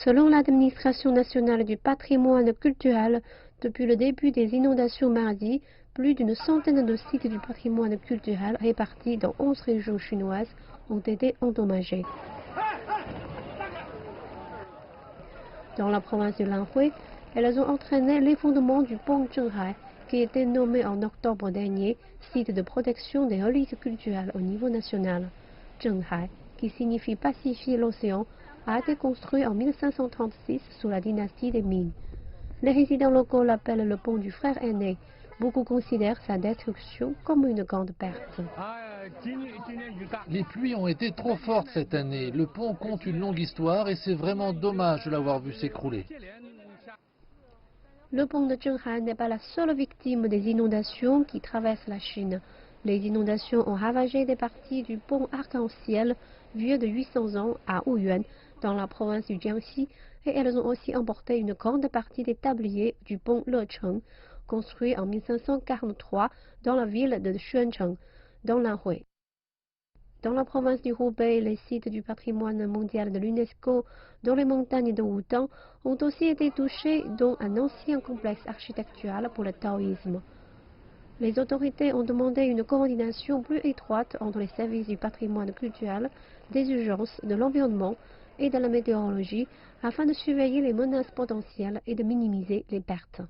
Selon l'Administration nationale du patrimoine culturel, depuis le début des inondations mardi, plus d'une centaine de sites du patrimoine culturel répartis dans 11 régions chinoises ont été endommagés. Dans la province de Lanhui, elles ont entraîné l'effondrement du pont Zhenghai, qui était nommé en octobre dernier site de protection des reliques culturelles au niveau national. Zhenghai, qui signifie pacifier l'océan, a été construit en 1536 sous la dynastie des Ming. Les résidents locaux l'appellent le pont du frère aîné. Beaucoup considèrent sa destruction comme une grande perte. Les pluies ont été trop fortes cette année. Le pont compte une longue histoire et c'est vraiment dommage de l'avoir vu s'écrouler. Le pont de Zhenghai n'est pas la seule victime des inondations qui traversent la Chine. Les inondations ont ravagé des parties du pont Arc-en-Ciel, vieux de 800 ans, à Wuyuan, dans la province du Jiangxi, et elles ont aussi emporté une grande partie des tabliers du pont Lecheng, construit en 1543 dans la ville de Xuancheng, dans l'Anhui. Dans la province du Hubei, les sites du patrimoine mondial de l'UNESCO, dans les montagnes de Wutang, ont aussi été touchés, dont un ancien complexe architectural pour le taoïsme. Les autorités ont demandé une coordination plus étroite entre les services du patrimoine culturel, des urgences, de l'environnement et de la météorologie afin de surveiller les menaces potentielles et de minimiser les pertes.